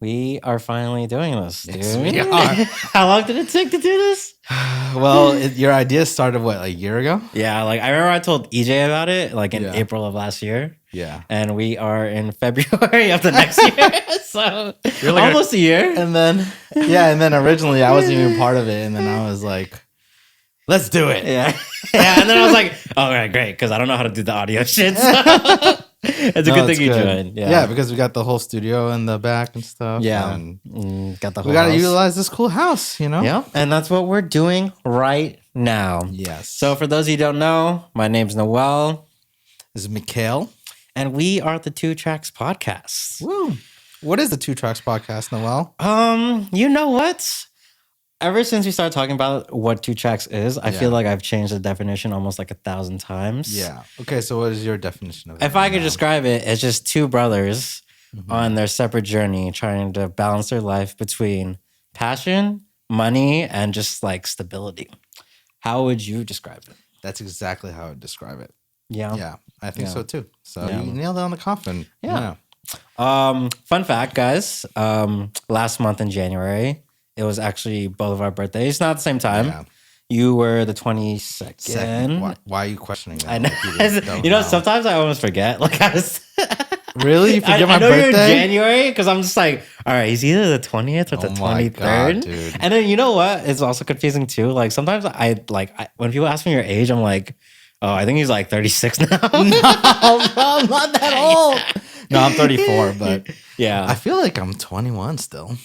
We are finally doing this, dude. Yes, we are. How long did it take to do this? Well, your idea started what, like a year ago? Yeah, like I remember I told EJ about it like in Yeah. April of last year. Yeah. And we are in February of the next year. So You're like almost a year. And then, and then originally I wasn't even part of it. And then I was like, let's do it. Yeah. Yeah. And then I was like, all right, great. Because I don't know how to do the audio shit. So. It's a good thing you joined. Yeah, because we got the whole studio in the back and stuff. Yeah. And got the whole we got to house. utilize this cool house, you know? Yeah. And that's what we're doing right now. Yes. So for those of you who don't know, my name's Noel. This is Mikhail. And we are the Two Tracks Podcast. Woo. What is the Two Tracks Podcast, Noel? You know what? Ever since we started talking about what Two Tracks is, I feel like I've changed the definition almost like 1,000 times. Yeah. Okay, so what is your definition of it? If I could describe it, it's just two brothers on their separate journey trying to balance their life between passion, money, and just like stability. How would you describe it? That's exactly how I would describe it. Yeah. Yeah, I think so too. So Yeah. you nailed it on the coffin. Yeah. Fun fact, guys. Last month in January, it was actually both of our birthdays, not at the same time. Yeah. You were the 22nd. Second. Why are you questioning that? I know. Like you know, sometimes I almost forget. Like I was Really? You forget my I know birthday? you're in January because I'm just like, all right, he's either the 20th or the 23rd. God, dude. And then you know what? It's also confusing too. Like sometimes when people ask me your age, I'm like, oh, I think he's like 36 now. No, bro, I'm not that old. No, I'm 34, but yeah. I feel like I'm 21 still.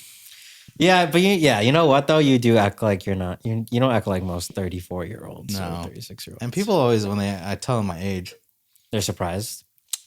Yeah, but you know what though? You do act like you're not. You don't act like most 34-year-olds or 36-year-olds. And people always, when I tell them my age, they're surprised.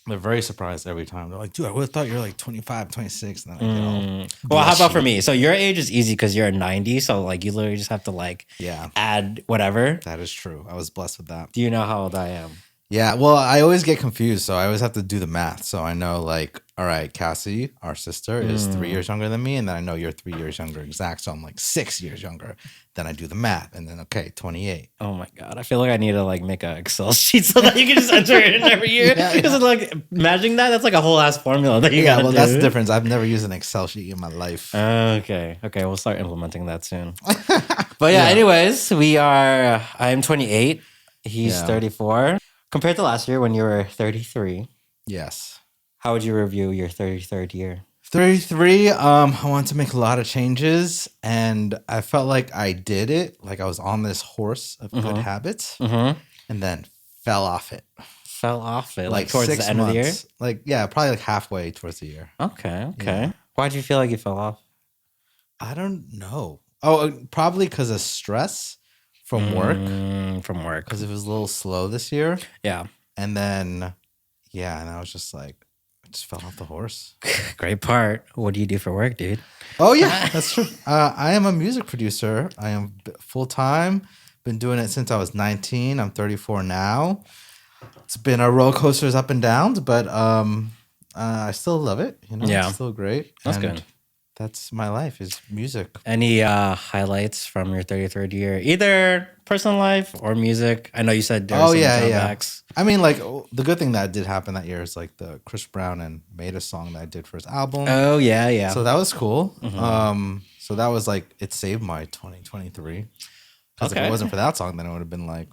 they're very surprised every time. They're like, dude, I would have thought you were like 25, 26. And then I get all Well, how about for blushy. me? So your age is easy because you're a 90. So like you literally just have to like add whatever. That is true. I was blessed with that. Do you know how old I am? Yeah, well, I always get confused, so I always have to do the math. So I know, like, all right, Cassie, our sister, is 3 years younger than me, and then I know you're 3 years younger exact, so I'm like 6 years younger. Then I do the math, and then, okay, 28. Oh my God. I feel like I need to like make an Excel sheet so that you can just enter it in every year. Because like imagining that's like a whole ass formula that you gotta do. That's the difference. I've never used an Excel sheet in my life. Okay. We'll start implementing that soon. But anyways, I'm 28. He's 34. Compared to last year when you were 33, Yes. how would you review your 33rd year? 33, I wanted to make a lot of changes, and I felt like I did it. Like I was on this horse of good habits, and then fell off it. Fell off it? Like towards 6 the end months. of the year? Like, yeah, probably like halfway towards the year. Okay. Yeah. Why'd you feel like you fell off? I don't know. Oh, probably because of stress from work. From work. Because it was a little slow this year. Yeah. And then, and I was just like, I just fell off the horse. Great part. What do you do for work, dude? Oh, yeah, that's true. I am a music producer. I am full time. Been doing it since I was 19. I'm 34 now. It's been a roller coasters up and downs, but I still love it. You know, it's still great. That's good. That's my life is music. Any highlights from your 33rd year? Either personal life or music? I know you said there were some drawbacks. I mean, like, the good thing that did happen that year is like the Chris Brown and Maida song that I did for his album. Oh, yeah. So that was cool. So that was like, it saved my 2023. Because if it wasn't for that song, then it would have been like,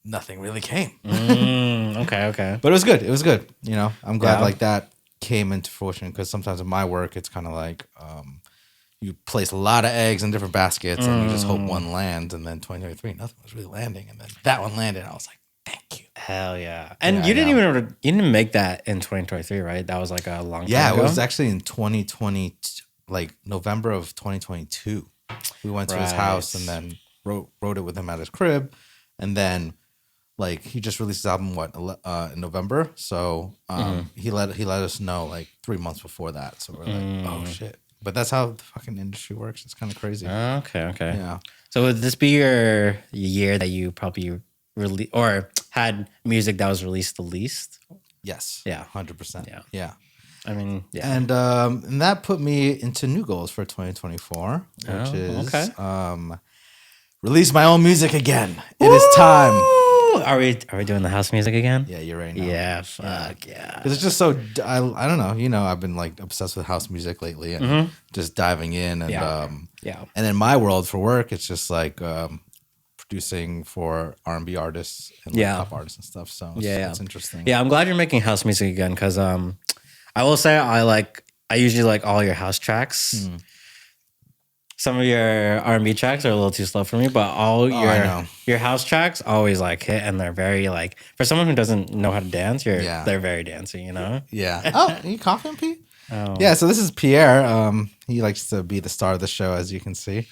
nothing really came. Okay. But it was good. It was good. You know, I'm glad like that came into fruition, because sometimes in my work, it's kind of like you place a lot of eggs in different baskets and you just hope one lands. And then 2023, nothing was really landing. And then that one landed. And I was like, thank you. Hell yeah. And you didn't make that in 2023, right? That was like a long time ago. It was actually in 2020, like November of 2022. We went to his house and then wrote it with him at his crib. And then like he just released his album in November, so he let us know like 3 months before that. So we're like, oh shit! But that's how the fucking industry works. It's kind of crazy. Okay. Yeah. So would this be your year that you probably had music that was released the least? Yes. Yeah. 100%. Yeah. I mean, yeah. And that put me into new goals for 2024, which is release my own music again. It is time. Ooh, are we doing the house music again? Yeah, you're right now. Yeah, fuck yeah. Because it's just so I don't know. You know, I've been like obsessed with house music lately and just diving in and and in my world for work, it's just like producing for R&B artists and like pop artists and stuff. So it's interesting. Yeah, I'm glad you're making house music again because I will say I usually like all your house tracks. Some of your R&B tracks are a little too slow for me, but all your house tracks always like hit, and they're very like for someone who doesn't know how to dance, they're very dancey, you know? Yeah. Oh, are you coughing, Pete? Oh. Yeah. So this is Pierre. He likes to be the star of the show, as you can see.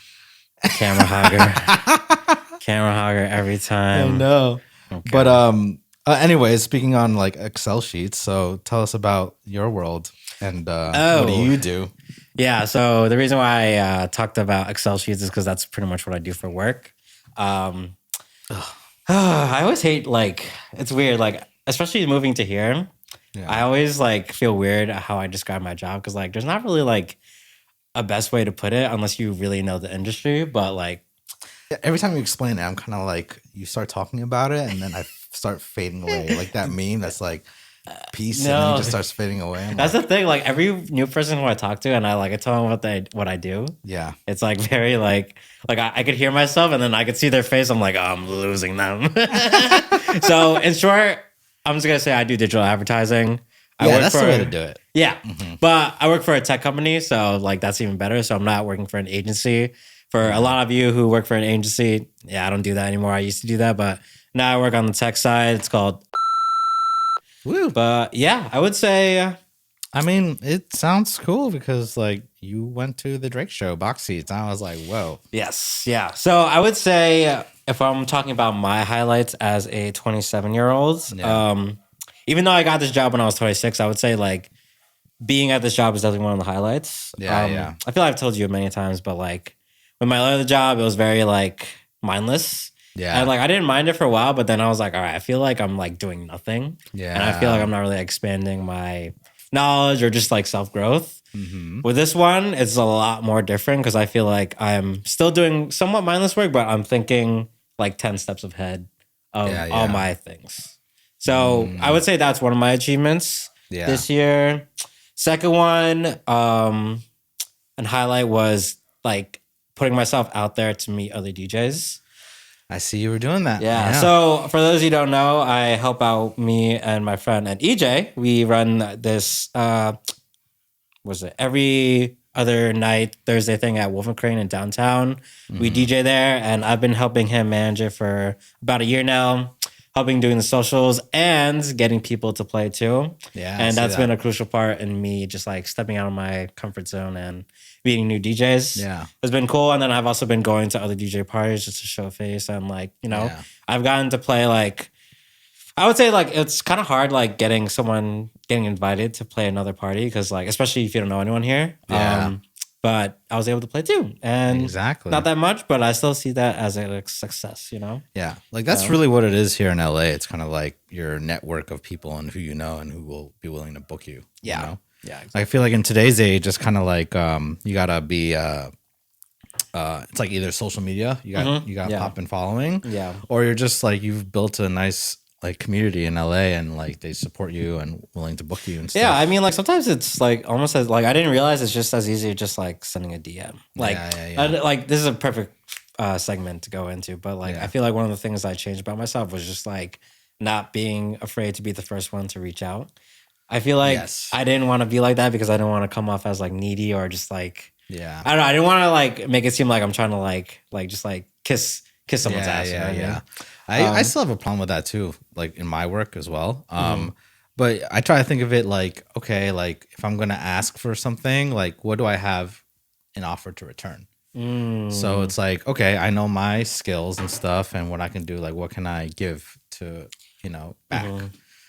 Camera hogger every time. Oh no. Okay. But anyways, speaking on like Excel sheets, so tell us about your world and what do you do? Yeah, so the reason why I talked about Excel sheets is because that's pretty much what I do for work. I always hate, like, it's weird, like, especially moving to here. Yeah. I always, like, feel weird how I describe my job because, like, there's not really, like, a best way to put it unless you really know the industry, but, like. Every time you explain it, I'm kind of like, you start talking about it and then I start fading away. Like that meme that's like, peace, and then he just starts fading away. That's the thing. Like every new person who I talk to, and I tell them what I do. Yeah, it's like very like I could hear myself, and then I could see their face. I'm like, oh, I'm losing them. So in short, I'm just gonna say I do digital advertising. That's the way to do it. Yeah, but I work for a tech company, so like that's even better. So I'm not working for an agency. For a lot of you who work for an agency, I don't do that anymore. I used to do that, but now I work on the tech side. It's called. Woo. But yeah, I would say. I mean, it sounds cool because like you went to the Drake show, box seats. And I was like, whoa. Yes. Yeah. So I would say if I'm talking about my highlights as a 27-year-old, even though I got this job when I was 26, I would say like being at this job is definitely one of the highlights. Yeah. I feel like I've told you many times, but like when I learned the job, it was very like mindless. Yeah. And like I didn't mind it for a while, but then I was like, all right, I feel like I'm like doing nothing. Yeah. And I feel like I'm not really expanding my knowledge or just like self-growth. With this one, it's a lot more different because I feel like I'm still doing somewhat mindless work, but I'm thinking like 10 steps ahead of all my things. So I would say that's one of my achievements this year. Second one, and highlight was like putting myself out there to meet other DJs. I see you were doing that. Yeah. So for those who don't know, I help out me and my friend and EJ. We run this, every other night, Thursday thing at Wolf and Crane in downtown. We DJ there, and I've been helping him manage it for about a year now, helping doing the socials and getting people to play too. Yeah. And that's been a crucial part in me just like stepping out of my comfort zone and meeting new DJs. Yeah. It's been cool. And then I've also been going to other DJ parties just to show face. And like, I've gotten to play like, I would say like, it's kind of hard like getting invited to play another party because like, especially if you don't know anyone here. Yeah. But I was able to play too. And not that much, but I still see that as a success, Yeah. Like that's really what it is here in LA. It's kind of like your network of people and who you know and who will be willing to book you. Yeah. You know? Yeah. Exactly. I feel like in today's age, it's kind of like you gotta be it's like either social media, you got pop and following. Yeah. Or you're just like you've built a nice like community in LA and like they support you and willing to book you and stuff. Yeah, I mean like sometimes it's like almost as like I didn't realize it's just as easy as just like sending a DM. Like like this is a perfect segment to go into, but like I feel like one of the things I changed about myself was just like not being afraid to be the first one to reach out. I feel like I didn't want to be like that because I didn't want to come off as like needy or just like I don't know. I didn't want to like make it seem like I'm trying to like just like kiss someone's ass. Yeah. I still have a problem with that too, like in my work as well. But I try to think of it like, okay, like if I'm gonna ask for something, like what do I have in offer to return? So it's like, okay, I know my skills and stuff and what I can do. Like, what can I give to back?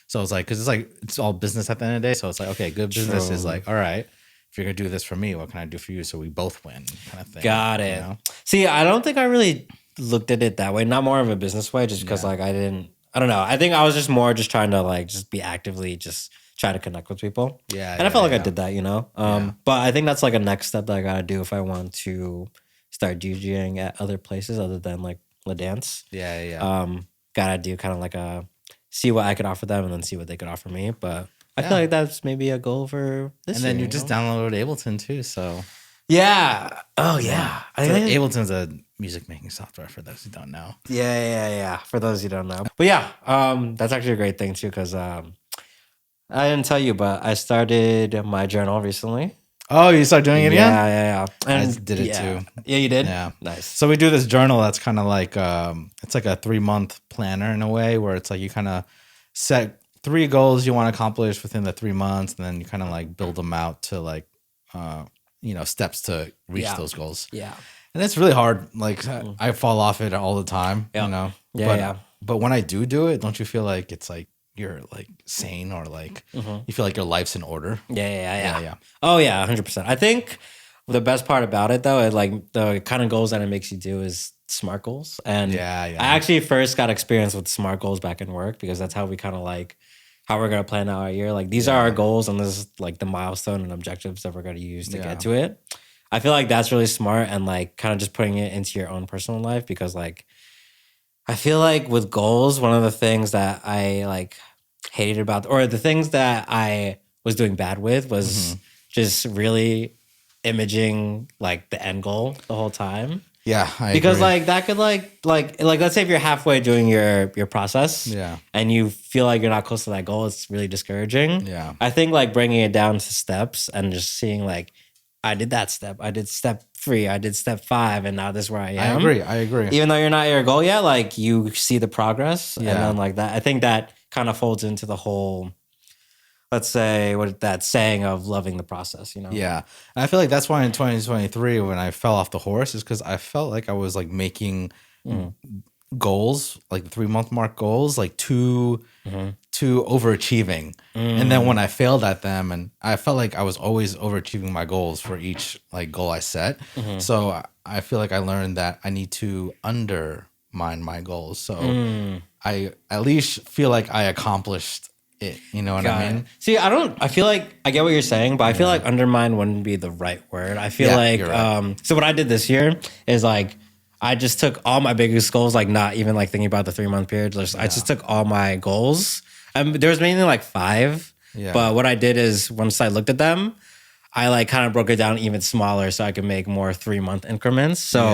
So it's like, because it's like, it's all business at the end of the day. So it's like, okay, good business is like, all right, if you're going to do this for me, what can I do for you? So we both win kind of thing. Got it. See, I don't think I really looked at it that way. Not more of a business way, just because like I don't know. I think I was just more just trying to like, just be actively just try to connect with people. Yeah. And I felt like I did that, But I think that's like a next step that I got to do if I want to start DJing at other places other than like La Dance. gotta do kind of like a see what I could offer them and then see what they could offer me. But I feel like that's maybe a goal for this and year. then you just downloaded Ableton too, so yeah. Oh yeah. I think Ableton's a music making software for those who don't know. Yeah. For those who don't know, but yeah, that's actually a great thing too because I didn't tell you, but I started my journal recently. Oh, you started doing it again? Yeah. And I did it too. Yeah, you did? Yeah. Nice. So we do this journal that's kind of like, it's like a 3-month planner in a way where it's like you kind of set 3 goals you want to accomplish within the 3 months. And then you kind of like build them out to like, steps to reach those goals. Yeah. And it's really hard. Like I fall off it all the time, But when I do it, don't you feel like it's like, you're like sane or like you feel like your life's in order? Yeah. Oh yeah, 100%. I think the best part about it though, is like the kind of goals that it makes you do is SMART goals. And I actually first got experience with SMART goals back in work because that's how we kind of like how we're gonna plan out our year. Like these are our goals and this is like the milestone and objectives that we're gonna use to get to it. I feel like that's really smart and like kind of just putting it into your own personal life because like I feel like with goals, one of the things that I like hated about, or the things that I was doing bad with was just really imaging like the end goal the whole time. Yeah, because agree. like that could like let's say if you're halfway doing your process, and you feel like you're not close to that goal, it's really discouraging. Yeah, I think like bringing it down to steps and just seeing like I did that step, I did step 3, I did step 5, and now this is where I am. I agree. Even though you're not at your goal yet, like you see the progress, and then like that. I think that kind of folds into the whole, let's say, what that saying of loving the process, you know? Yeah. And I feel like that's why in 2023, when I fell off the horse, is because I felt like I was like making goals, like the 3-month mark goals, like too overachieving. And then when I failed at them, and I felt like I was always overachieving my goals for each like goal I set. So I feel like I learned that I need to undermine my goals. So I at least feel like I accomplished it. You know what I mean? See, I feel like I get what you're saying, but I feel like undermine wouldn't be the right word. I feel like, right. So what I did this year is like, I just took all my biggest goals, like not even like thinking about the 3-month period. I just took all my goals. There was mainly like 5, but what I did is once I looked at them, I like kind of broke it down even smaller so I could make more 3-month increments. So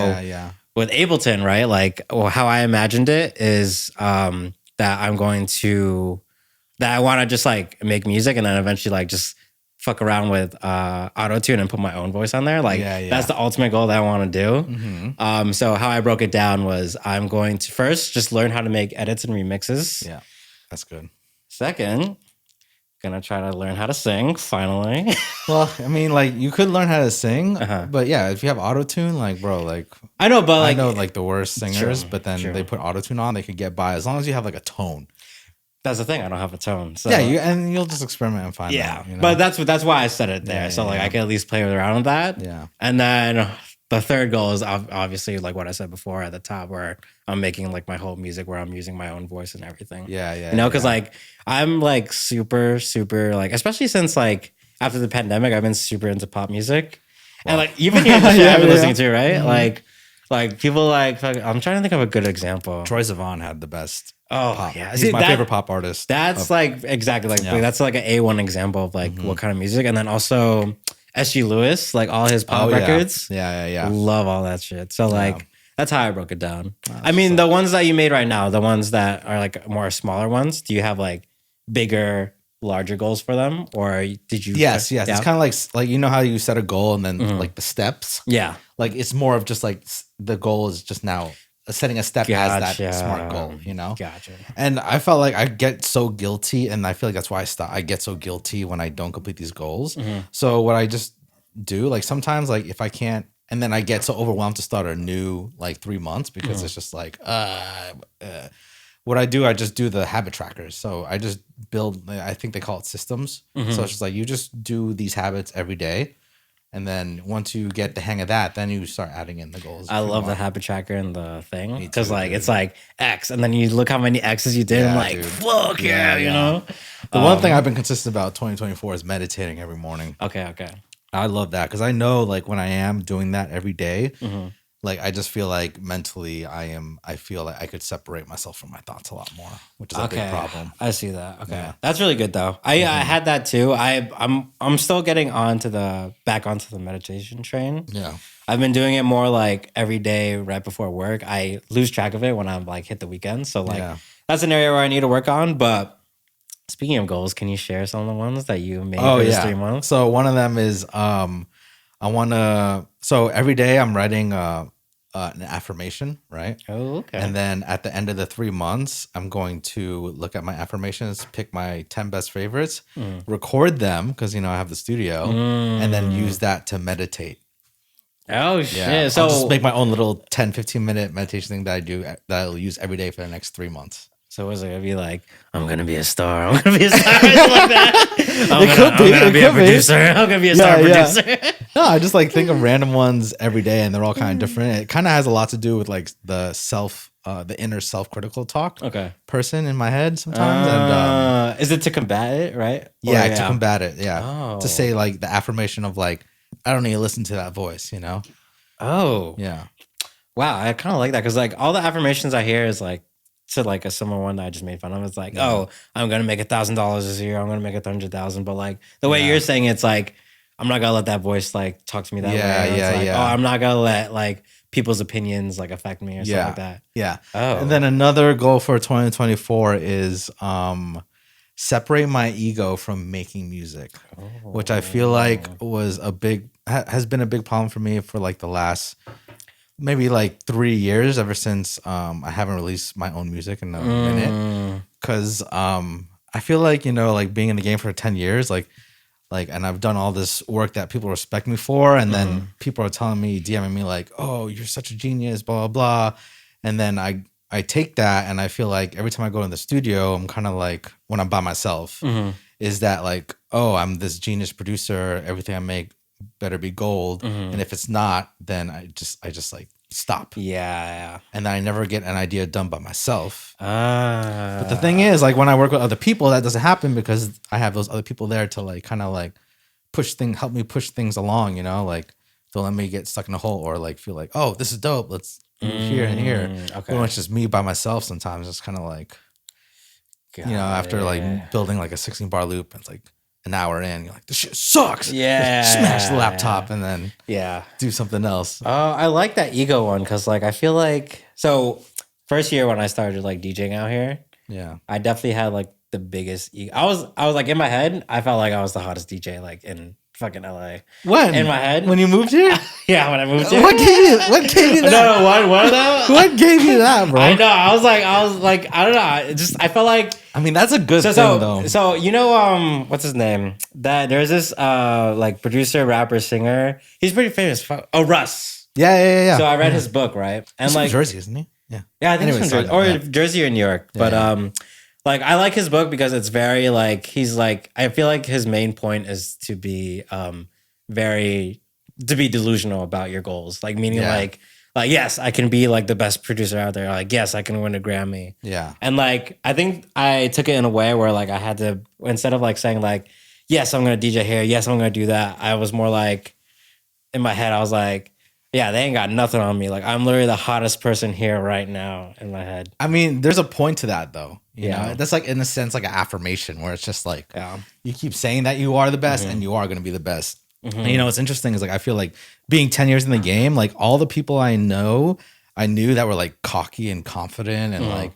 with Ableton, right? Like how I imagined it is that I want to just like make music and then eventually like just fuck around with auto-tune and put my own voice on there. Like that's the ultimate goal that I want to do. So how I broke it down was I'm going to first just learn how to make edits and remixes. Yeah, that's good. Second, gonna try to learn how to sing finally. Well, I mean, like you could learn how to sing, but yeah, if you have auto-tune, like bro, like I know, but I like know like the worst singers, but then they put auto-tune on, they could get by as long as you have like a tone. That's the thing. I don't have a tone. So and you'll just experiment and find out. You know? But that's why I said it there. So like I can at least play around with that. Yeah. And then the third goal is obviously like what I said before at the top, where I'm making like my whole music, where I'm using my own voice and everything. Yeah. You know, because like I'm like super like, especially since like after the pandemic, I've been super into pop music, and like even hearing the shit I've been listening to, right? Like people like I'm trying to think of a good example. Troye Sivan had the best. Oh yeah, he's my favorite pop artist. That's like exactly like that's like an A1 example of like what kind of music, and then also S.G. Lewis, like all his pop records. Yeah. Love all that shit. So like that's how I broke it down. I mean, the ones that you made right now, the ones that are like more smaller ones. Do you have like bigger, larger goals for them, or did you? Yes. It's kind of like you know how you set a goal and then like the steps. Yeah, like it's more of just like the goal is just now setting a step as that SMART goal, you know? Gotcha. And I felt like I get so guilty, and I feel like that's why I get so guilty when I don't complete these goals. So what I just do, like sometimes like if I can't, and then I get so overwhelmed to start a new like 3 months because it's just like, what I do, I just do the habit trackers. So I just build, I think they call it systems. So it's just like, you just do these habits every day. And then once you get the hang of that, then you start adding in the goals. I love the habit tracker and the thing because like it's like X, and then you look how many X's you did. I'm like, fuck yeah, you know. The one thing I've been consistent about 2024 is meditating every morning. Okay. I love that because I know like when I am doing that every day, like I just feel like mentally I feel like I could separate myself from my thoughts a lot more, which is a big problem. I see that. Okay. Yeah. That's really good though. I had that too. I'm still getting back onto the meditation train. Yeah. I've been doing it more like every day right before work. I lose track of it when I'm like hit the weekend. So like that's an area where I need to work on. But speaking of goals, can you share some of the ones that you made for this 3 months? So one of them is so every day I'm writing an affirmation, right? Oh, okay. And then at the end of the 3 months, I'm going to look at my affirmations, pick my 10 best favorites, record them because I have the studio, and then use that to meditate. Oh shit! Yeah. So I'll just make my own little 10-15 minute meditation thing that I'll use every day for the next 3 months. So was it gonna be like, I'm gonna be a star, I'm gonna be a star, like that? I'm gonna be a producer. I'm gonna be a star producer. No, I just like think of random ones every day, and they're all kind of different. It kind of has a lot to do with like the inner self-critical talk person in my head sometimes. And is it to combat it, right? Yeah, to combat it. Yeah, to say like the affirmation of like, I don't need to listen to that voice, Oh, yeah. Wow, I kind of like that because like all the affirmations I hear is like to like a similar one that I just made fun of. It's like, oh, I'm gonna make $1,000 this year. I'm gonna make 100,000. But like the way you're saying, it's like I'm not gonna let that voice like talk to me that way. Yeah. Oh, I'm not gonna let like people's opinions like affect me or something like that. Yeah. Oh. And then another goal for 2024 is separate my ego from making music, which I feel like has been a big problem for me for like the last maybe like 3 years, ever since I haven't released my own music in a minute. Because I feel like, like being in the game for 10 years, like, and I've done all this work that people respect me for. And then people are telling me, DMing me like, oh, you're such a genius, blah, blah, blah. And then I take that and I feel like every time I go in the studio, I'm kind of like, when I'm by myself, is that like, oh, I'm this genius producer. Everything I make better be gold. And if it's not, then I just like stop. Yeah. And then I never get an idea done by myself. But the thing is, like when I work with other people, that doesn't happen because I have those other people there to like kind of like help me push things along, like don't let me get stuck in a hole or like feel like, oh, this is dope. Let's move here and here. Okay. When it's just me by myself, sometimes it's kind of like, after like building like a 16 bar loop, it's like an hour in, you're like, this shit sucks. Yeah. Smash the laptop and then do something else. Oh, I like that ego one because like I feel like first year when I started like DJing out here, I definitely had like the biggest ego. I was like in my head, I felt like I was the hottest DJ like in fucking LA. When? In my head. When you moved here? Yeah, when I moved here. What gave you that? No, what of that? What gave you that, bro? I know. I was like, I don't know. I felt like. I mean, that's a good thing, though. So, what's his name? There's this, like, producer, rapper, singer. He's pretty famous. Oh, Russ. Yeah. So, I read his book, right? And he's like. from Jersey, isn't he? Yeah. Yeah, I think he's from Jersey. Or Jersey or New York. But, like, I like his book because it's very, like, he's like, I feel like his main point is to be, to be delusional about your goals. Like, meaning, like, yes, I can be like the best producer out there. Like, yes, I can win a Grammy. Yeah. And like, I think I took it in a way where like I had to, instead of like saying like, yes, I'm going to DJ here. Yes, I'm going to do that. I was more like, in my head, I was like, yeah, they ain't got nothing on me. Like, I'm literally the hottest person here right now in my head. I mean, there's a point to that though. You know, that's like in a sense, like an affirmation where it's just like, you keep saying that you are the best and you are going to be the best. And what's interesting is like, I feel like being 10 years in the game, like all the people I knew that were like cocky and confident and like,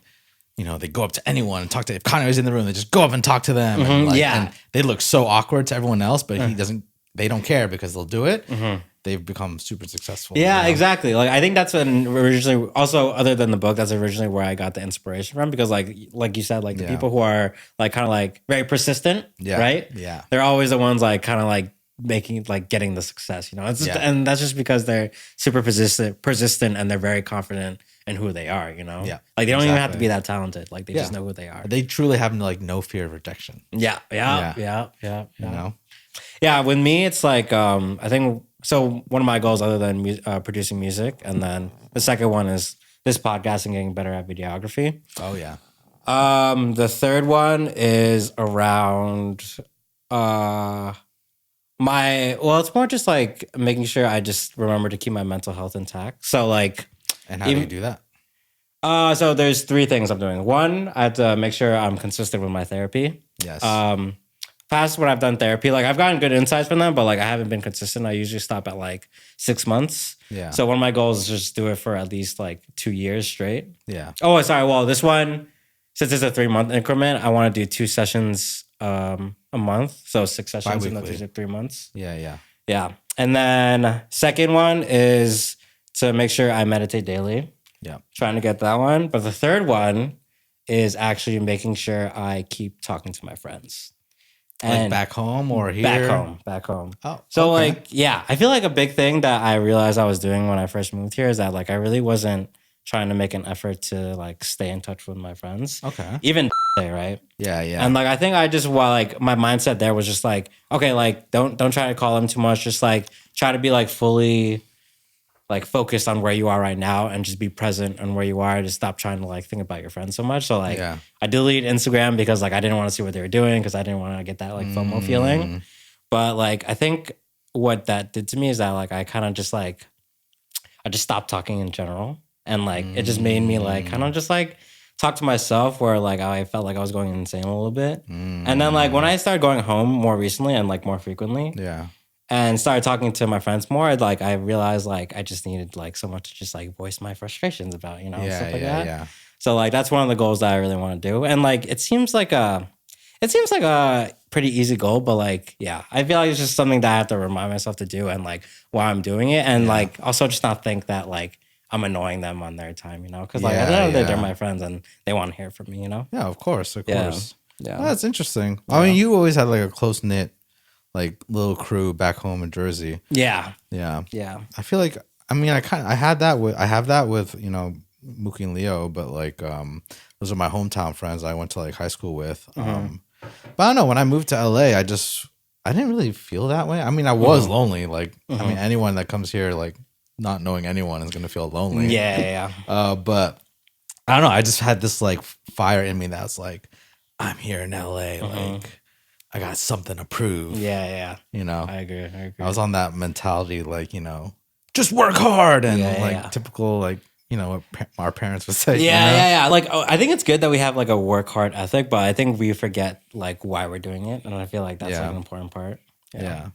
they go up to anyone and talk to, if Connor's in the room, they just go up and talk to them. And like, and they look so awkward to everyone else, but they don't care because they'll do it. They've become super successful. Yeah, exactly. Like I think that's when originally, also other than the book, that's originally where I got the inspiration from because like you said, like the people who are like kind of like very persistent, right? Yeah. They're always the ones like kind of like making like getting the success, it's just, and that's just because they're super persistent and they're very confident in who they are, like they don't even have to be that talented, like they just know who they are. They truly have like no fear of rejection. Yeah. With me it's like I think so one of my goals other than producing music, and then the second one is this podcast and getting better at videography. The third one is around It's more just like making sure I just remember to keep my mental health intact. So like, And how do you do that? So there's three things I'm doing. One, I have to make sure I'm consistent with my therapy. Yes. Past when I've done therapy, like I've gotten good insights from them, but like I haven't been consistent. I usually stop at like 6 months. Yeah. So one of my goals is just do it for at least like 2 years straight. Yeah. Oh, sorry. Well, this one, since it's a 3-month increment, I want to do 2 sessions a month. So 6 sessions in the 3 months. Yeah, yeah. Yeah. And then second one is to make sure I meditate daily. Yeah. Trying to get that one. But the third one is actually making sure I keep talking to my friends. And like back home or here? Back home. Oh, so like, yeah, I feel like a big thing that I realized I was doing when I first moved here is that like I really wasn't trying to make an effort to like stay in touch with my friends. Okay. Even right? Yeah, yeah. And like I think I just like my mindset there was just like, okay, like don't try to call them too much. Just like try to be like fully like focused on where you are right now and just be present on where you are. Just stop trying to like think about your friends so much. So like I deleted Instagram because like I didn't want to see what they were doing because I didn't want to get that like FOMO feeling. But like I think what that did to me is that like I kind of just like I just stopped talking in general. And like it just made me like kind of just like talk to myself where like I felt like I was going insane a little bit. And then like when I started going home more recently and like more frequently. Yeah. And started talking to my friends more, like I realized like I just needed like someone to just like voice my frustrations about, stuff like that. Yeah. So like that's one of the goals that I really want to do. And like it seems like a pretty easy goal, but like yeah, I feel like it's just something that I have to remind myself to do and like while I'm doing it. And like also just not think that like I'm annoying them on their time, because like at the end of the day, they're my friends and they want to hear from me, Yeah, of course. Yeah. Well, that's interesting. Yeah. I mean, you always had like a close knit like little crew back home in Jersey. Yeah. Yeah. Yeah. I feel like I have that with Mookie and Leo, but like those are my hometown friends I went to like high school with. But I don't know, when I moved to LA, I didn't really feel that way. I mean, I was lonely. Like I mean, anyone that comes here like not knowing anyone is gonna feel lonely. Yeah. But I don't know, I just had this like fire in me that's like, I'm here in LA, like I got something to prove. Yeah. I agree. I was on that mentality, like, just work hard and typical, like, what our parents would say. Yeah. Like, I think it's good that we have like a work hard ethic, but I think we forget like why we're doing it. And I feel like that's like an important part. Yeah.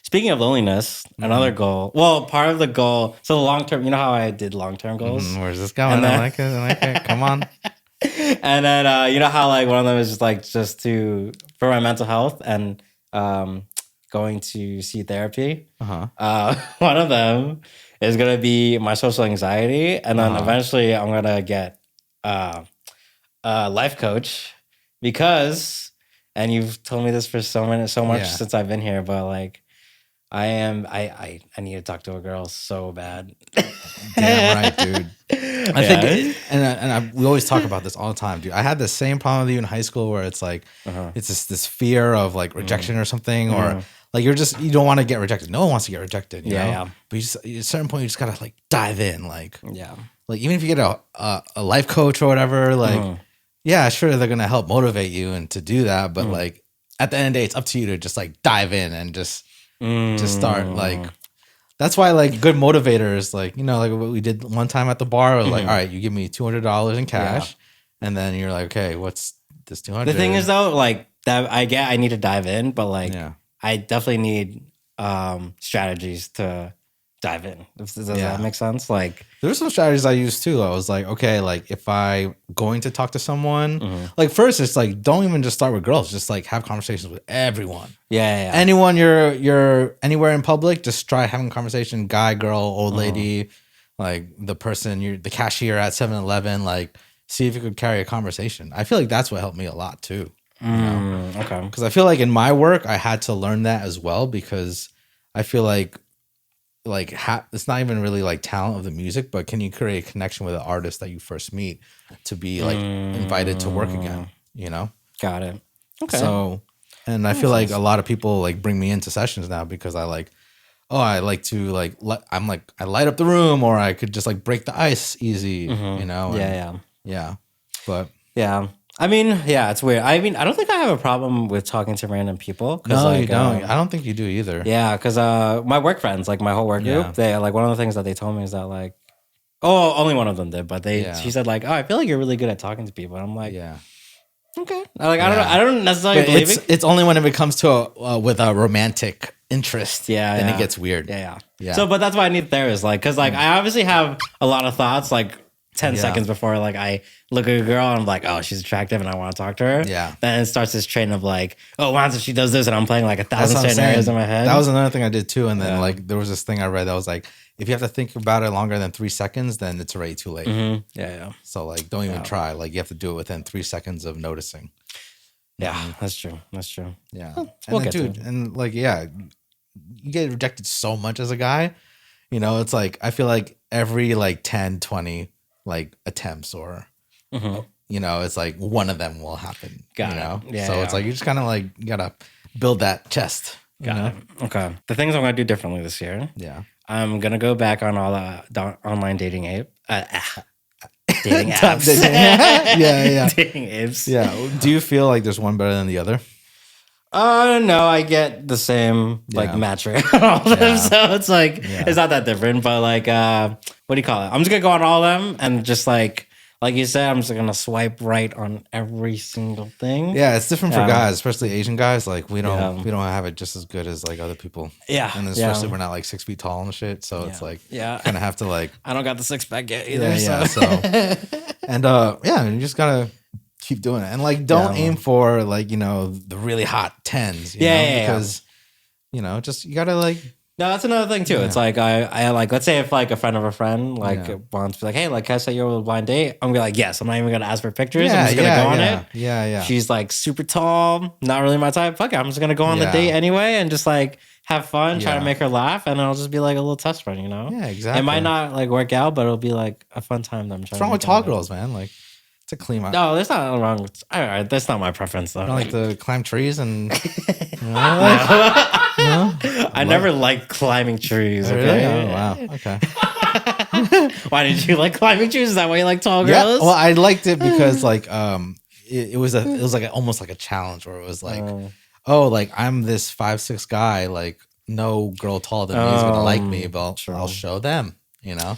Speaking of loneliness, another goal. Well, part of the goal. So the long term, you know how I did long term goals? Where's this going? I like it. Come on. And then you know how like one of them is just like for my mental health and going to see therapy. One of them is gonna be my social anxiety, and then eventually I'm gonna get a life coach because, and you've told me this for so much since I've been here, but like I need to talk to a girl so bad. Damn right, dude. I think, we always talk about this all the time, dude. I had the same problem with you in high school where it's like, it's just this fear of like rejection or something, or like you don't want to get rejected. No one wants to get rejected, you know? But at a certain point, you just gotta like dive in, like even if you get a life coach or whatever, like sure they're gonna help motivate you and to do that, but like at the end of the day, it's up to you to just like dive in and just start like. That's why like good motivators, like, like what we did one time at the bar was like, all right, you give me $200 in cash. And then you're like, okay, what's this 200? The thing is though, like that I need to dive in, but like I definitely need strategies to dive in. Does that make sense? Like there's some strategies I use too. I was like, okay, like if I going to talk to someone, like first it's like don't even just start with girls, just like have conversations with everyone. Yeah. Anyone you're anywhere in public, just try having a conversation, guy, girl, old lady, like the person the cashier at 7-Eleven, like see if you could carry a conversation. I feel like that's what helped me a lot too. Okay. Because I feel like in my work I had to learn that as well, because I feel like it's not even really like talent of the music, but can you create a connection with an artist that you first meet to be like invited to work again, Got it. Okay. So, and I feel like a lot of people like bring me into sessions now because I like to like I light up the room, or I could just like break the ice easy, Yeah. But yeah, I mean, yeah, it's weird. I mean, I don't think I have a problem with talking to random people. No, like, you don't. I don't think you do either. Yeah, because my work friends, like my whole work group, they like one of the things that they told me is that like, oh, only one of them did, but she said like, oh, I feel like you're really good at talking to people. And I'm like, okay. I don't necessarily believe it. It's only when it comes to with a romantic interest, then it gets weird. Yeah. So, but that's why I need therapists, like, because like I obviously have a lot of thoughts, like 10 seconds before like I look at a girl and I'm like, oh, she's attractive and I want to talk to her. Yeah. Then it starts this train of like, oh, once she does this and I'm playing like 1,000 scenarios in my head. That was another thing I did too. And then like there was this thing I read that was like, if you have to think about it longer than 3 seconds, then it's already too late. Mm-hmm. Yeah. So like, don't even try. Like you have to do it within 3 seconds of noticing. Yeah, that's true. Yeah. Well, and then, dude, and like, you get rejected so much as a guy. You know, it's like, I feel like every like 10, 20 like attempts or, you know, it's like one of them will happen. So it's like, you just kind of like, you gotta build that chest. Got it. Okay. The things I'm going to do differently this year. Yeah. I'm going to go back on all the online dating dating apps. Dating apps. Yeah. Do you feel like there's one better than the other? No, I get the same like match rate on all of them, so it's like it's not that different. But like, what do you call it? I'm just gonna go on all of them and just like you said, I'm just gonna swipe right on every single thing. Yeah, it's different for guys, especially Asian guys. Like we don't have it just as good as like other people. Yeah, and especially we're not like 6 feet tall and shit, so it's like kind of have to like. I don't got the six pack yet either. And you just gotta keep doing it, and like don't aim for like, you know, the really hot 10s. Because you know, just you gotta like. No, that's another thing too. It's like I like, let's say if like a friend of a friend like wants to be like, hey, like can I set you up with a blind date? I'm gonna be like, yes. I'm not even gonna ask for pictures. I'm just gonna go on it. Yeah. She's like super tall, not really my type. Fuck it, I'm just gonna go on the date anyway and just like have fun, try to make her laugh, and it'll just be like a little test run, you know? Yeah, exactly. It might not like work out, but it'll be like a fun time. What's wrong with tall girls, man? Like. To clean my. No, there's nothing wrong with. All right, that's not my preference though. You don't like to climb trees and. No? I never liked climbing trees. Okay. Really? Oh, wow. Okay. Why did you like climbing trees? Is that why you like tall girls? Well, I liked it because like it was like almost like a challenge where it was like, like I'm this 5'6" guy, like no girl taller than me is gonna like me, but I'll show them. You know.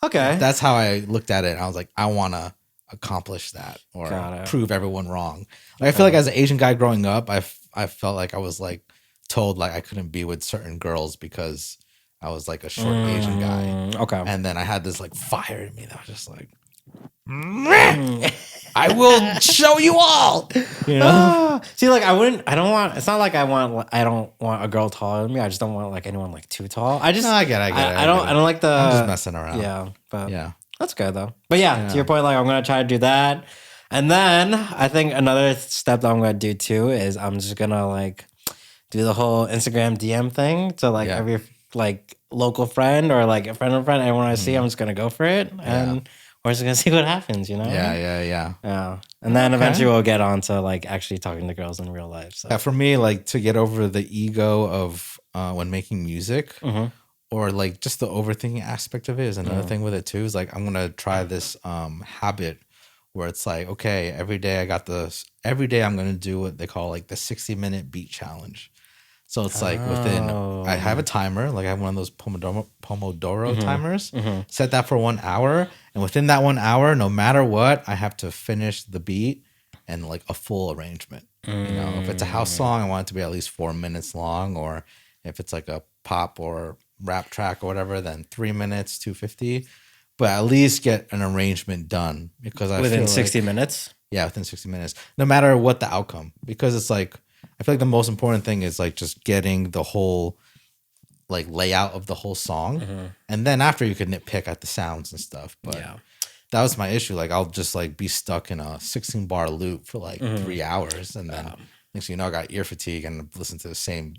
Okay. That's how I looked at it. And I was like, I wanna accomplish that or prove everyone wrong. Like I feel like as an Asian guy growing up, I felt like I was like told like I couldn't be with certain girls because I was like a short Asian guy. Okay. And then I had this like fire in me that was just like I will show you all. You know? See, like it's not like I don't want a girl taller than me. I just don't want like anyone like too tall. I get it. I don't like the I'm just messing around. Yeah. But that's good though. But to your point, like I'm gonna try to do that. And then I think another step that I'm gonna do too is I'm just gonna like do the whole Instagram DM thing to like every like local friend or like a friend of a friend, everyone I see, I'm just gonna go for it. And we're just gonna see what happens, you know? Yeah. And then eventually we'll get on to like actually talking to girls in real life. So for me, like to get over the ego of when making music. Or like just the overthinking aspect of it is another thing with it too. Is like I'm gonna try this habit where it's like, okay, every day I'm gonna do what they call like the 60-minute beat challenge. So it's like I have a timer, like I have one of those Pomodoro timers. Set that for 1 hour, and within that 1 hour, no matter what, I have to finish the beat and like a full arrangement. You know, if it's a house song, I want it to be at least 4 minutes long, or if it's like a pop or rap track or whatever, then 3 minutes, 250, but at least get an arrangement done because within 60 minutes. Yeah, within 60 minutes, no matter what the outcome, because it's like I feel like the most important thing is like just getting the whole like layout of the whole song, and then after you can nitpick at the sounds and stuff. But that was my issue. Like I'll just like be stuck in a 16-bar loop for like 3 hours, and then next thing you know, I got ear fatigue and listen to the same.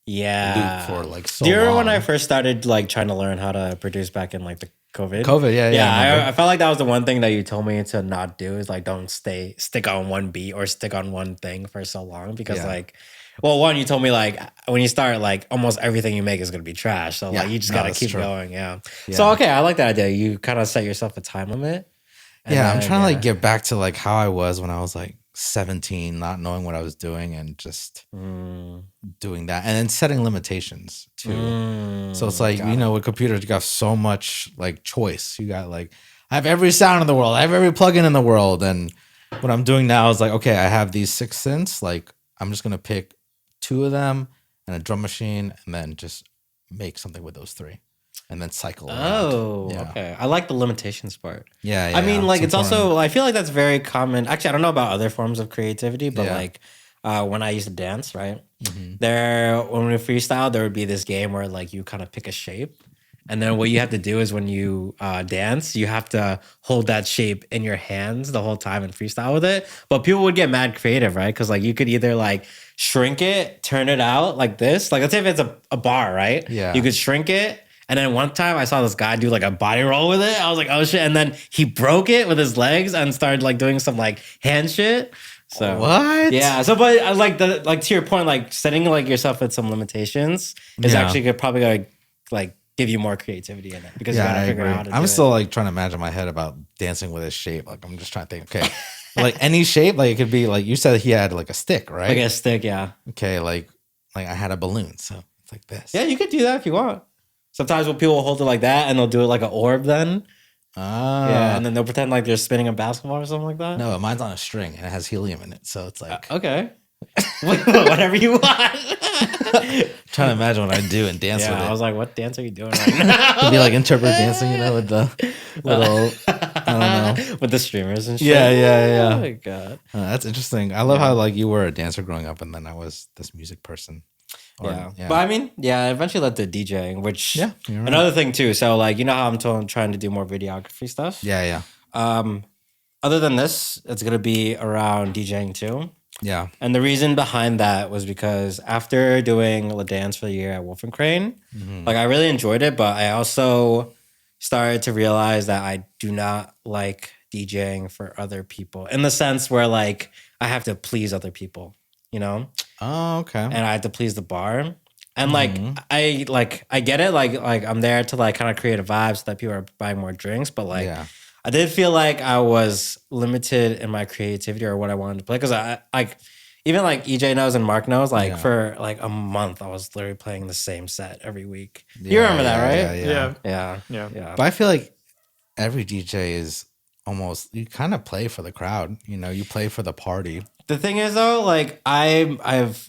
Loop for like so long. Do you remember when I first started like trying to learn how to produce back in like the COVID? I felt like that was the one thing that you told me to not do is like don't stick on one beat or stick on one thing for so long because like, well, one, you told me like when you start like almost everything you make is gonna be trash, so like you just gotta keep going. So okay, I like that idea. You kind of set yourself a time limit. And I'm then, trying to like get back to like how I was when I was like 17, not knowing what I was doing and just doing that, and then setting limitations too. So it's like, with computers, you got so much like choice. You got like, I have every sound in the world, I have every plugin in the world, and what I'm doing now is like, okay, I have these 6 synths. Like, I'm just gonna pick 2 of them and a drum machine, and then just make something with those 3. And then cycle around. Okay. I like the limitations part. Yeah. I mean, like, it's also, I feel like that's very common. Actually, I don't know about other forms of creativity, but like when I used to dance, right? When we freestyle, there would be this game where like you kind of pick a shape. And then what you have to do is when you dance, you have to hold that shape in your hands the whole time and freestyle with it. But people would get mad creative, right? Because like you could either like shrink it, turn it out like this. Like let's say if it's a bar, right? Yeah. You could shrink it. And then one time I saw this guy do like a body roll with it. I was like, oh shit. And then he broke it with his legs and started like doing some like hand shit. So what? Yeah. So, but I like to your point, like setting like yourself with some limitations is actually probably like give you more creativity in it because you gotta figure out how to I'm do still it. like trying to imagine my head about dancing with his shape. Like I'm just trying to think, okay, like any shape, like it could be like you said he had like a stick, right? Like a stick, yeah. Okay, like I had a balloon, so it's like this. Yeah, you could do that if you want. Sometimes when people will hold it like that and they'll do it like an orb then. Yeah, and then they'll pretend like they're spinning a basketball or something like that. No, mine's on a string and it has helium in it. So it's like... okay. Whatever you want. Trying to imagine what I do and dance with it. I was like, what dance are you doing right now? It'd be like interpretive dancing, with the little... I don't know. With the streamers and shit. Yeah. Oh my God. That's interesting. I love how like you were a dancer growing up and then I was this music person. Yeah. But I mean, I eventually led to DJing, which you're right. Another thing too. So like, you know how I'm trying to do more videography stuff? Yeah. Other than this, it's going to be around DJing too. Yeah. And the reason behind that was because after doing La Dance for the year at Wolf and Crane, like I really enjoyed it, but I also started to realize that I do not like DJing for other people in the sense where like I have to please other people, Oh, okay. And I had to please the bar. And I get it. Like I'm there to like kind of create a vibe so that people are buying more drinks. But like I did feel like I was limited in my creativity or what I wanted to play. Cause I like even like EJ knows and Mark knows, like for like a month, I was literally playing the same set every week. You remember that, right? Yeah. But I feel like every DJ is almost, you kind of play for the crowd. You play for the party. The thing is though, like I'm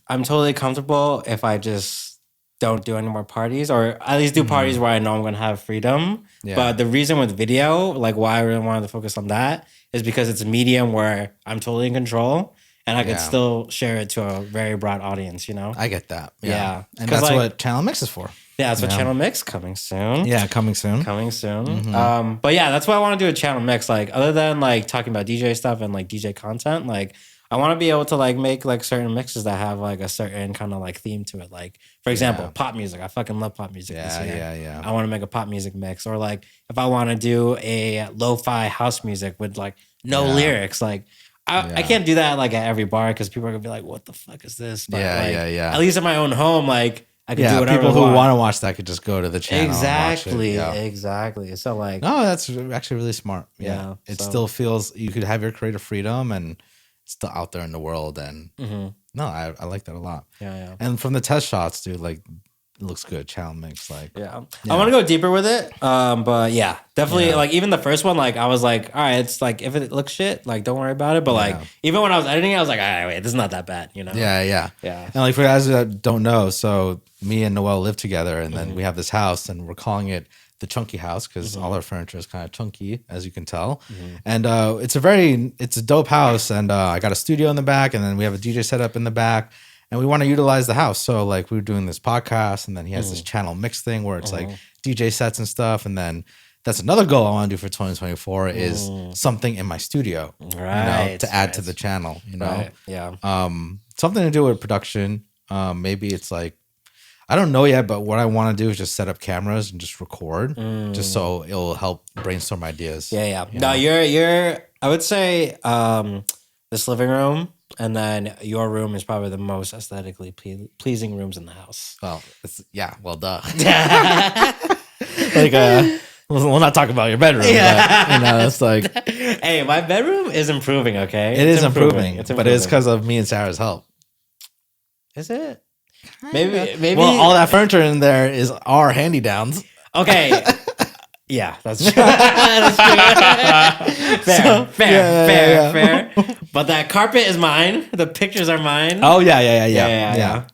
totally comfortable if I just don't do any more parties or at least do parties where I know I'm going to have freedom. Yeah. But the reason with video, like why I really wanted to focus on that is because it's a medium where I'm totally in control and I could still share it to a very broad audience, I get that. Yeah. And that's like, what Channel Mix is for. Yeah, that's what Channel Mix coming soon. Yeah, coming soon. But yeah, that's what I want to do with Channel Mix. Like other than like talking about DJ stuff and like DJ content, like I want to be able to like make like certain mixes that have like a certain kind of like theme to it. Like for example, pop music. I fucking love pop music. Yeah. I want to make a pop music mix, or like if I want to do a lo-fi house music with like no lyrics, like I can't do that like at every bar because people are gonna be like, "What the fuck is this?" But at least in my own home, like I can do whatever. People who want to watch that could just go to the channel. Exactly. And watch it. Exactly. So like, no, that's actually really smart. Yeah. It still feels you could have your creative freedom and it's still out there in the world. And no, I like that a lot. Yeah. And from the test shots, dude, like it looks good. Channel Mix, like I want to go deeper with it. But yeah, definitely. Like even the first one, like I was like, all right, it's like if it looks shit, like don't worry about it. But like even when I was editing it, I was like, all right, wait, this is not that bad, Yeah. And like for guys that don't know, so me and Noel live together, and then we have this house, and we're calling it the Chonki House because all our furniture is kind of chunky, as you can tell. And it's a dope house, and I got a studio in the back, and then we have a DJ setup in the back. And we want to utilize the house. So like we were doing this podcast and then he has this Channel Mix thing where it's like DJ sets and stuff. And then that's another goal I want to do for 2024 is something in my studio, to add to the channel, Right. Yeah. Something to do with production. Maybe it's like, I don't know yet, but what I want to do is just set up cameras and just record just so it'll help brainstorm ideas. Yeah. No, you're, I would say this living room, and then your room is probably the most aesthetically pleasing rooms in the house. Well, well, duh. we'll not talk about your bedroom. Yeah. But, you know, it's like hey, my bedroom is improving. Okay, it is improving, It's but it's because of me and Sarah's help. Is it? Maybe. Well, all that furniture in there is our handy downs. Okay. Yeah, that's true. That's true. Fair. But that carpet is mine. The pictures are mine. Oh yeah.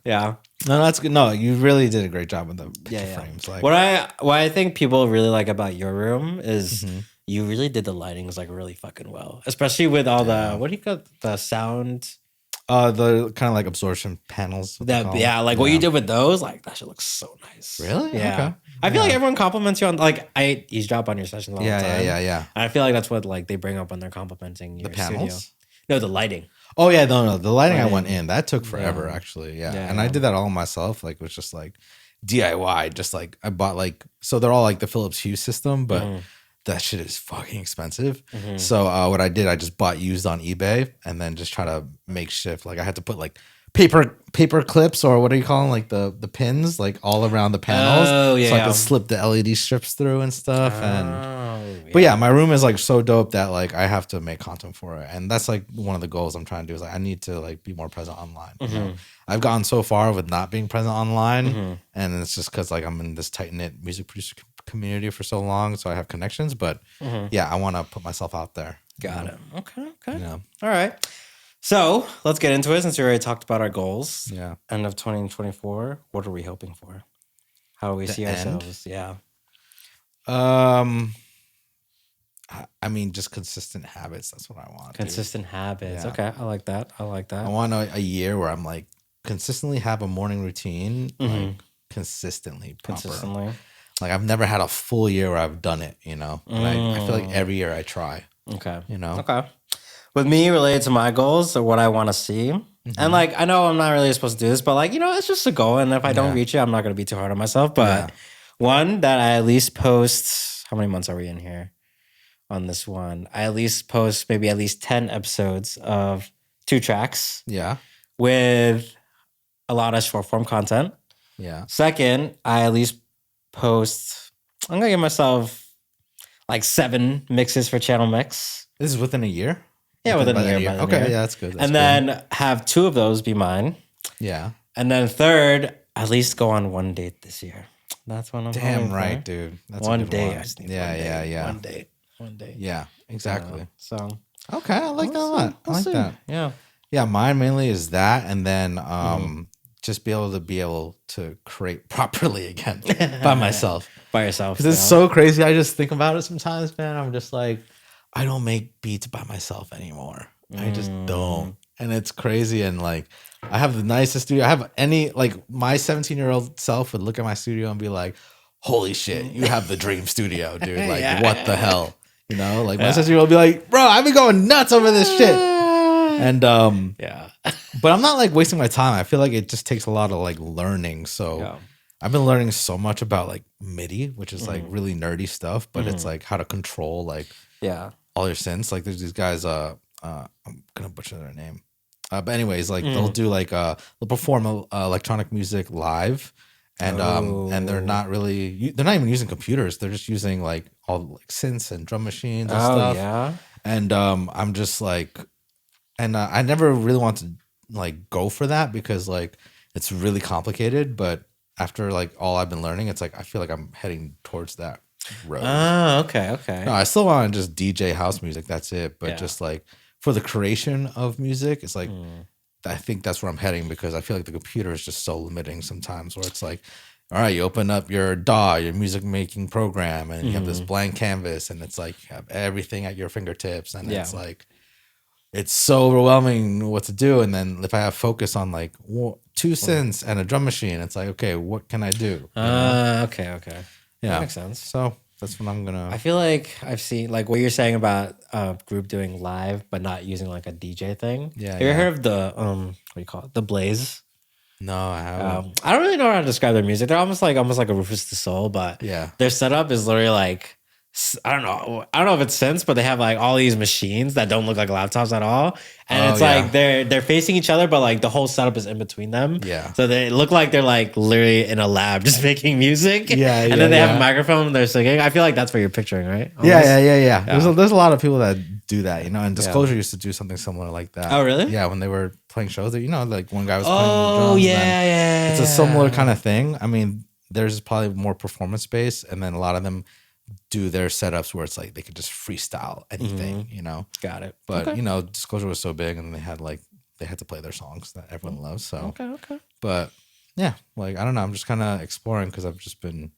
No, that's good. No, you really did a great job with the picture frames. Like what I think people really like about your room is you really did the lightings like really fucking well, especially with all the what do you call the sound. The kind of like absorption panels. What you did with those, like that shit looks so nice. Really? Yeah. Okay. I feel like everyone compliments you on like I eavesdrop on your sessions all the time. Yeah. And I feel like that's what like they bring up when they're complimenting your studio. No, the lighting. Oh yeah, no. The lighting I went in that took forever actually. Yeah. And I did that all myself. Like it was just like DIY. Just like I bought like so they're all like the Philips Hue system, but that shit is fucking expensive. So what I did, I just bought used on eBay and then just try to makeshift. Like I had to put like paper clips or what do you call them? Like the pins like all around the panels. Oh yeah. So I could slip the LED strips through and stuff. But yeah, my room is like so dope that like I have to make content for it. And that's like one of the goals I'm trying to do is like I need to like be more present online. You know? I've gone so far with not being present online and it's just because like I'm in this tight-knit music producer community for so long, so I have connections. But yeah, I want to put myself out there. Got it. Okay. Yeah. All right. So let's get into it since we already talked about our goals. Yeah. End of 2024. What are we hoping for? How do we see ourselves? Yeah. I mean, just consistent habits. That's what I want. Consistent habits. Yeah. Okay. I like that. I want a year where I'm like consistently have a morning routine, like consistently. Like I've never had a full year where I've done it, you know. And I feel like every year I try. Okay. You know. Okay. With me, related to my goals or what I want to see, and like I know I'm not really supposed to do this, but like you know, it's just a goal, and if I don't reach it, I'm not gonna be too hard on myself. But one that I at least post. How many months are we in here? On this one, I at least post maybe at least 10 episodes of 2 tracks. Yeah. With a lot of short form content. Yeah. Second, I at least post. I'm gonna give myself like 7 mixes for Channel Mix. This is within a year. Yeah, within a year. Okay, yeah, that's good. And then have 2 of those be mine. Yeah. And then third, at least go on one date this year. That's what I'm damn right, dude. That's one a good day. one. I just need Yeah. One day. Yeah, exactly. So okay, I like that a lot. I like that. Yeah. Yeah, mine mainly is that, and then just be able to create properly again by myself. By yourself. Because it's so crazy. I just think about it sometimes, man. I'm just like, I don't make beats by myself anymore. I just don't. And it's crazy. And like, I have the nicest studio. I have my 17-year-old self would look at my studio and be like, holy shit, you have the dream studio, dude. Like, what the hell? You know, like my 17-year-old would be like, bro, I've been going nuts over this shit. And but I'm not like wasting my time. I feel like it just takes a lot of like learning. So I've been learning so much about like MIDI, which is like really nerdy stuff, but it's like how to control like all your synths. Like there's these guys, I'm gonna butcher their name. But anyways, like they'll do like they'll perform electronic music live, and they're not even using computers. They're just using like all like synths and drum machines and stuff. Yeah. And I'm just like, and I never really want to like go for that because like it's really complicated. But after like all I've been learning, it's like I feel like I'm heading towards that road. Oh, okay. No, I still want to just DJ house music. That's it. But just like for the creation of music, it's like I think that's where I'm heading because I feel like the computer is just so limiting sometimes. Where it's like, all right, you open up your DAW, your music making program, and you have this blank canvas, and it's like you have everything at your fingertips, and it's like it's so overwhelming what to do. And then if I have focus on like 2 synths and a drum machine, it's like, okay, what can I do? Okay. Yeah, that makes sense. So that's what I'm gonna. I feel like I've seen like what you're saying about a group doing live but not using like a DJ thing. Yeah. Have you ever heard of the what do you call it? The Blaze? No, I haven't. I don't really know how to describe their music. They're almost like a Rufus the Soul, but their setup is literally like I don't know if it's since, but they have like all these machines that don't look like laptops at all, and it's like they're facing each other, but like the whole setup is in between them. Yeah, so they look like they're like literally in a lab just making music. Yeah, and then they have a microphone and they're singing. I feel like that's what you're picturing, right? Almost? Yeah. There's a lot of people that do that, you know. And Disclosure used to do something similar like that. Oh, really? Yeah, when they were playing shows, you know, like one guy was playing drums. Yeah. It's a similar kind of thing. I mean, there's probably more performance based, and then a lot of them do their setups where it's like they could just freestyle anything, you know. Got it. But you know, Disclosure was so big, and they had to play their songs that everyone loves. So okay. But yeah, like I don't know, I'm just kind of exploring because I've just been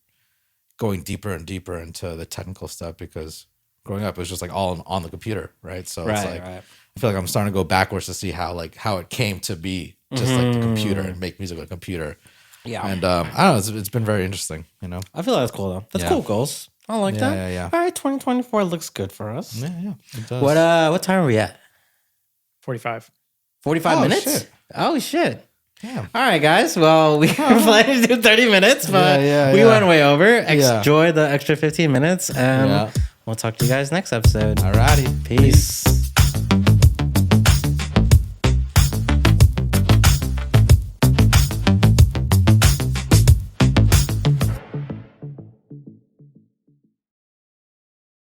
going deeper and deeper into the technical stuff because growing up it was just like all on the computer, right? So it's like I feel like I'm starting to go backwards to see how it came to be just like the computer and make music with a computer. Yeah, and I don't know, it's been very interesting, you know. I feel like that's cool though. That's cool goals. I like that. Yeah. All right, 2024 looks good for us. Yeah, it does. What time are we at? 45. 45 minutes? Shit. Oh shit. Damn. All right, guys. Well, we were planning to do 30 minutes, but we went way over. Enjoy the extra 15 minutes, and we'll talk to you guys next episode. Alrighty. Peace.